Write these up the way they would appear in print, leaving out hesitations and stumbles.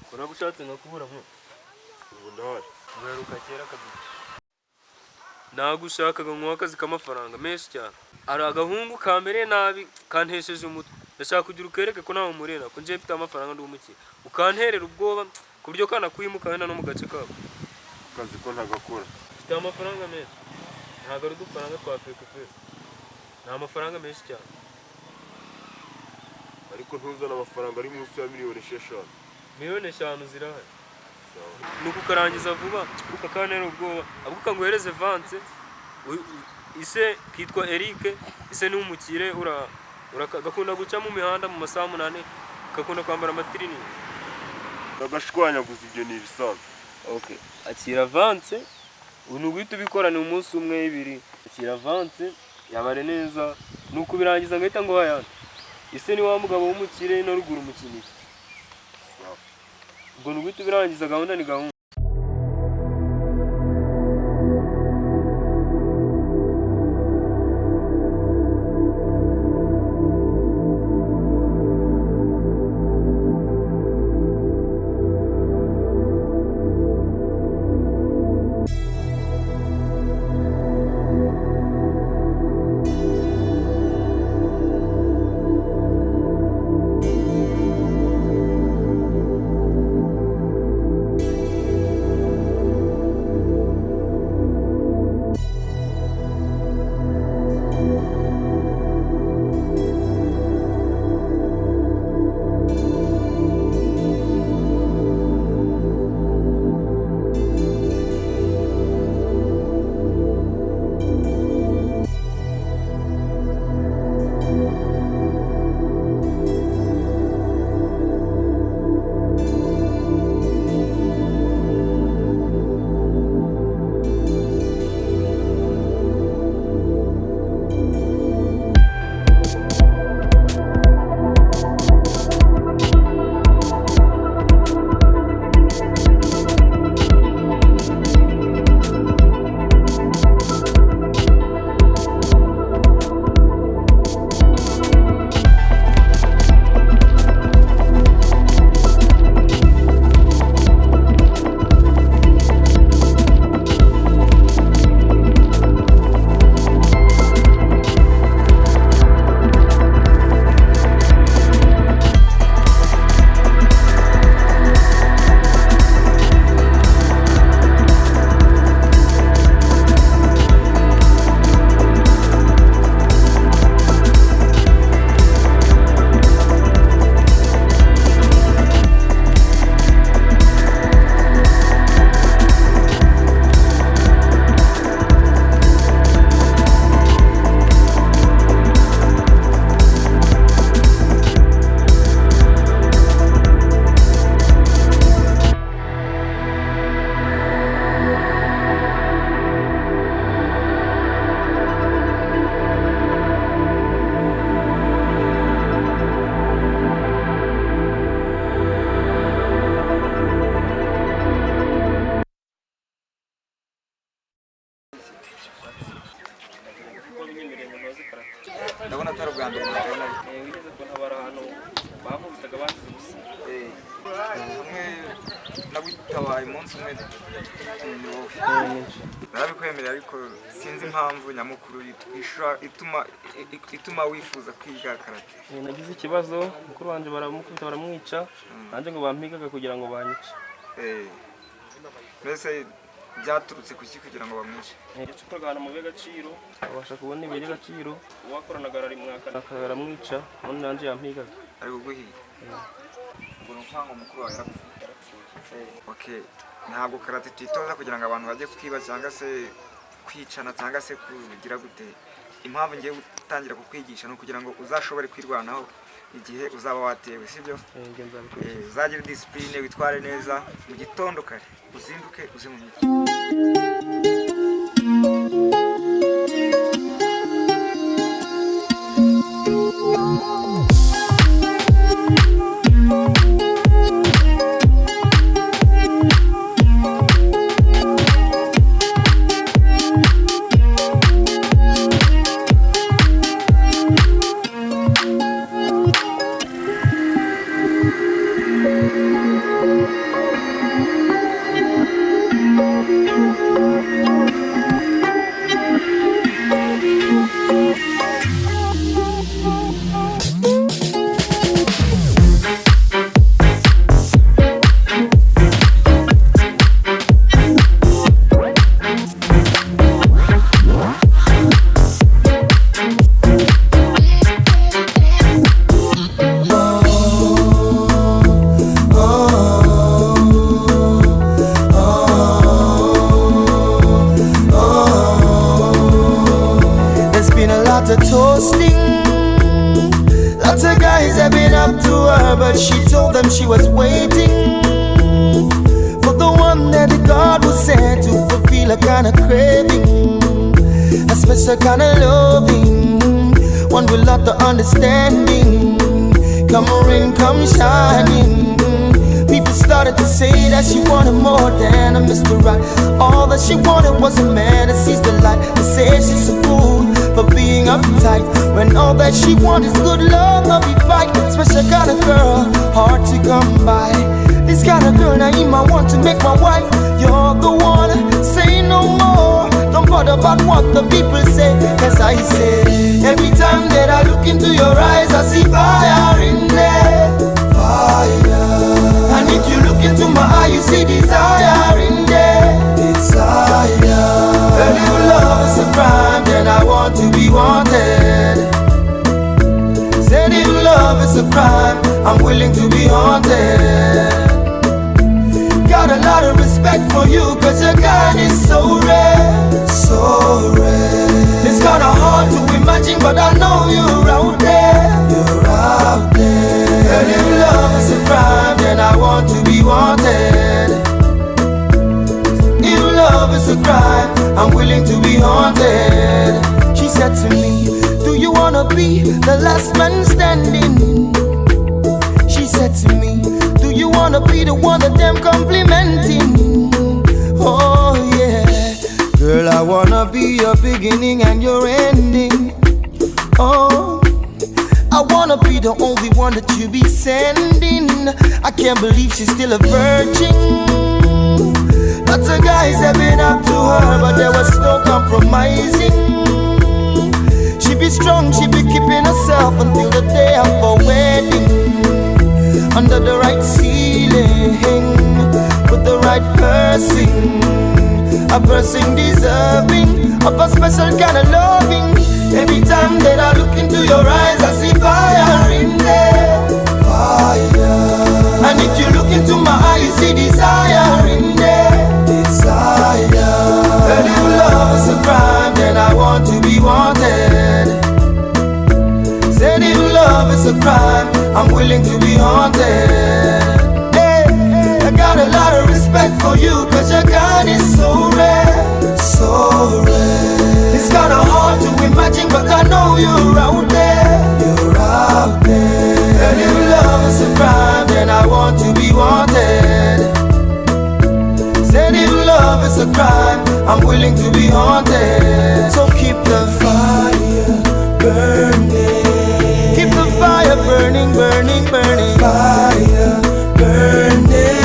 Kuna gushatse nkakubura mu. Ubu ndahari. Ingaruka kera kabiri. Nagushakaga nk'akazi k'amafaranga menshi cyane. Ari agahungu kamere nabi kantesheje umutwe. Ndashaka kugira ukereke ko nawe murera ko nje mfite amafaranga ndi umukire. Ukanterera ubwoba ku buryo kana kwimuka wenda no mu gace kabo. Akazi ko ntagakora. Mfite amafaranga menshi. Ntabwo ari udufaranga twa feke feke. Ni amafaranga menshi cyane. Ariko ntuzana amafaranga ari munsi ya miliyoni 5. Miliyoni 5 zirahari. Nuko ukarangiza vuba ukakantera ubwoba abuka nguhereze vance ise kitwa Eric ise ni umukire urakagakunda guca mu mihanda mu masaha 8 kakunda kwambara amatirini agashwanyaguza ibyo ni ibisanzwe. Okay, akira vance unuguhita ubikorana umunsi umwe 2 akira vance yabare neza nuko birangiza ngahita ngo hayana ise ni wa mugabo w'umukire no ruguru umukinyi ubwo nuguhita birangiza gahunda ni gahunda. ndabona atari ubwa mbere ndabona wigeze ko ntabara hano bamubitaga bazize gusa umwe nabitabaye umunsi umwe narabikwemerera ariko sinzi impamvu nyamukuru ituma wifuza kwiga karate. Nagize ikibazo mukuru wanje baramukubita baramwica nanjye ngo bampigaga kugira ngo banyice. Mbese byaturutse kuki kugira ngo bamwice? Yacukuragana mu by'agaciro abasha kubona ibiri gaciro uwakoranaga ari mwaka akaramwica none nanjye yampigaga ari kuguhiga. Ngo nufanga mukuru wawe yarapfuye. Okay, ntabwo karate twitoza kugira ngo abantu bajye kwiba cyangwa se kwicana cyangwa se kugira gute. Impamvu ngiye gutangira kukwigisha no kugira ngo uzashobore kwirwanaho igihe uzaba watewe, sibyo? Uzagira discipline, witware neza mu gitondo kare uzinduke uze mu miti. but she told them she was waiting for the one that God was sent to fulfill a kind of craving, a special kind of loving, one with lot of understanding. Come rain, come shining. People started to say that she wanted more than a Mr. Right. All that she wanted was a man that sees the light. They say she's a fool for being uptight, when all that she wants is good love, not be fight. Special kind of girl, hard to come by. This kind of girl, now I want to make my wife. You're the one, say no more. Don't bother about what the people say, as I say. Every time that I look into your eyes, I see fire in there. Fire. And if you look into my eye, you see desire in there. Desire. Girl, if love is a crime, then I want to be wanted. Said if love is a crime, I'm willing to be haunted. Got a lot of respect for you, cause your kind is so rare, so rare. It's kinda hard to imagine, but I know you're out there. You're out there. Girl, if love is a crime, then I want to be wanted. If love is a crime, I'm willing to be haunted. She said to me, do you wanna be the last man standing? She said to me, do you wanna be the one that them complimenting? Oh yeah. Girl, I wanna be your beginning and your ending. Oh, I wanna be the only one that you be sending. I can't believe she's still a virgin. Lots of guys have been up to her, but there was no compromising. She be strong, she be keeping herself until the day of her wedding. Under the right ceiling, with the right person, a person deserving of a special kind of loving. Every time that I look into your eyes, I see fire in there. Fire. And if you look into my eye, you see desire in there. Desire. Girl, if love is a crime, then I want to be wanted. Said if love is a crime, I'm willing to be haunted. Hey, I got a lot of respect for you, cause your kind is so rare, so rare. It's kinda hard to imagine, but I know you're out there. You're out there. And if love is a crime, then I want to be wanted. Said if love is a crime, I'm willing to be haunted. So keep the fire burning. Keep the fire burning, burning, burning. Fire burning.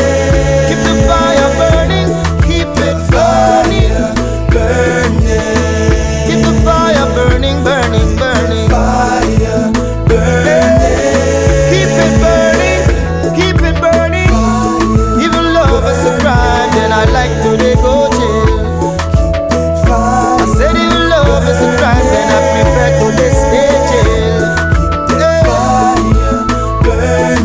Keep the fire burning. Keep it fire burning. Keep the fire burning, burning, burning. Fire burning. Keep it burning. Keep it burning. Even love is a crime, then I like to they go jail. I said even love is a crime, then I prefer to they stay jail. Burn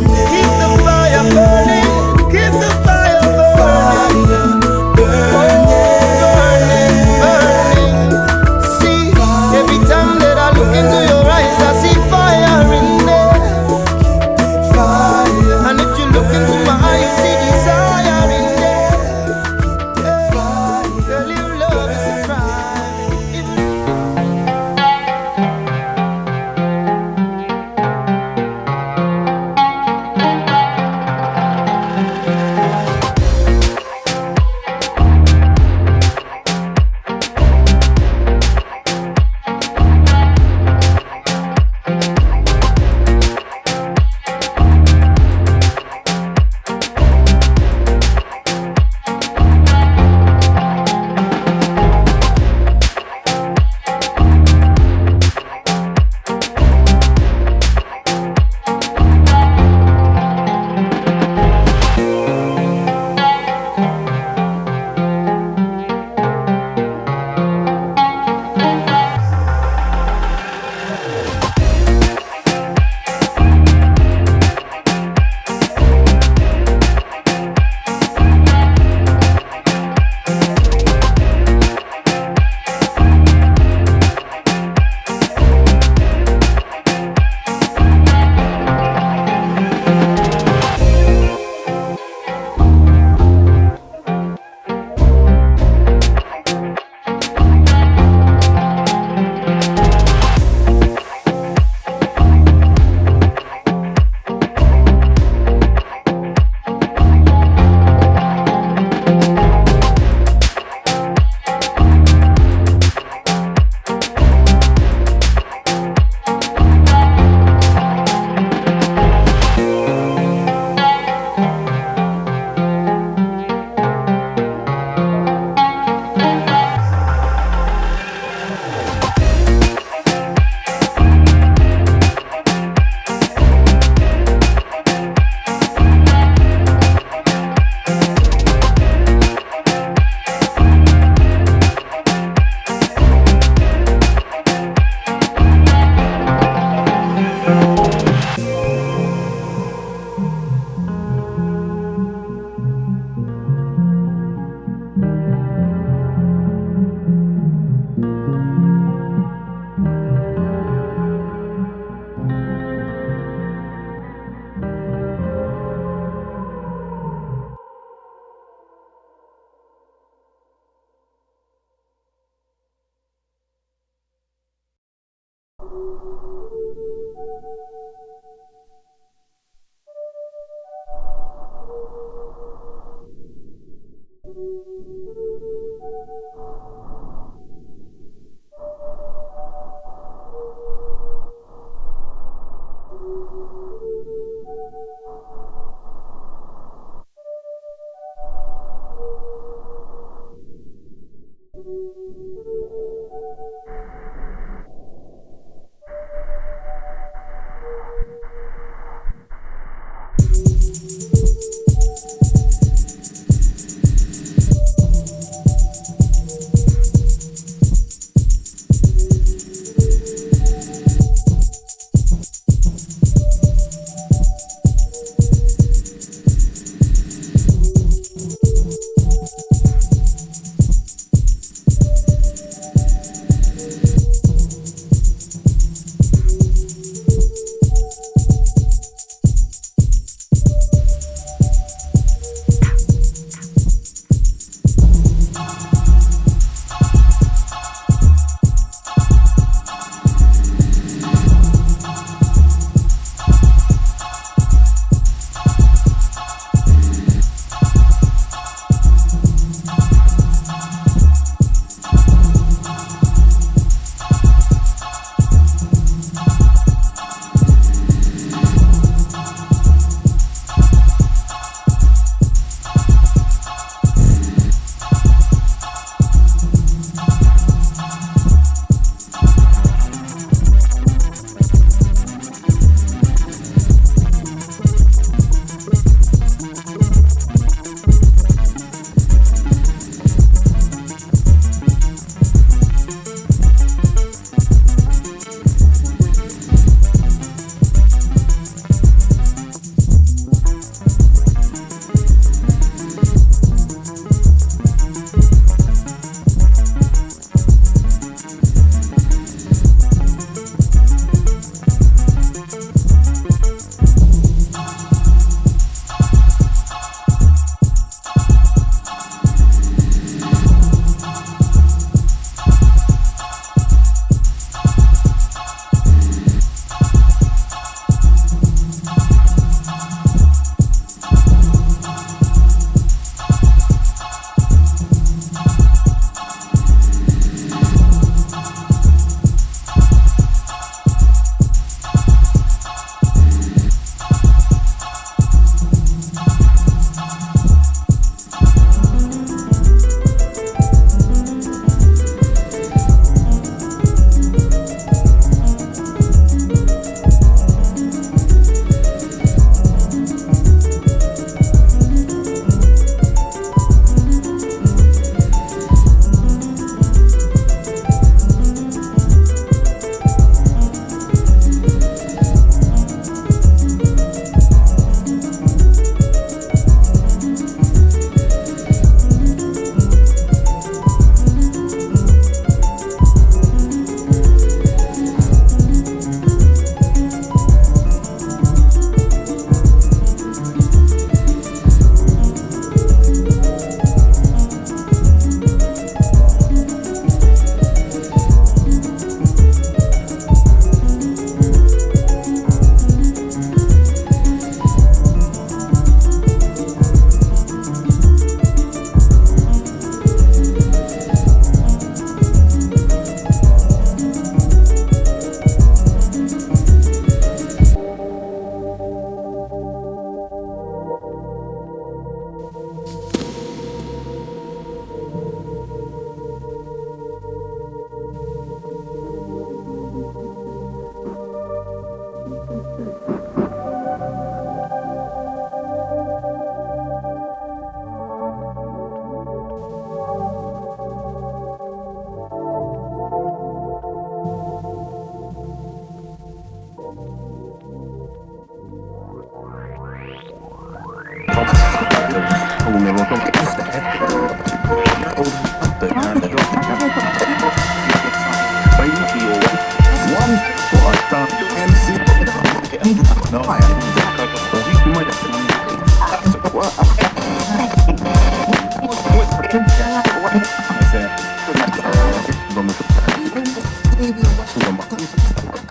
Vamos.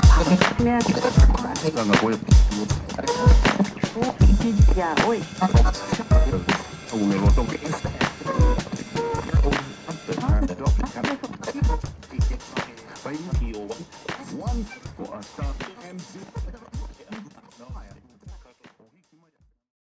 Uy.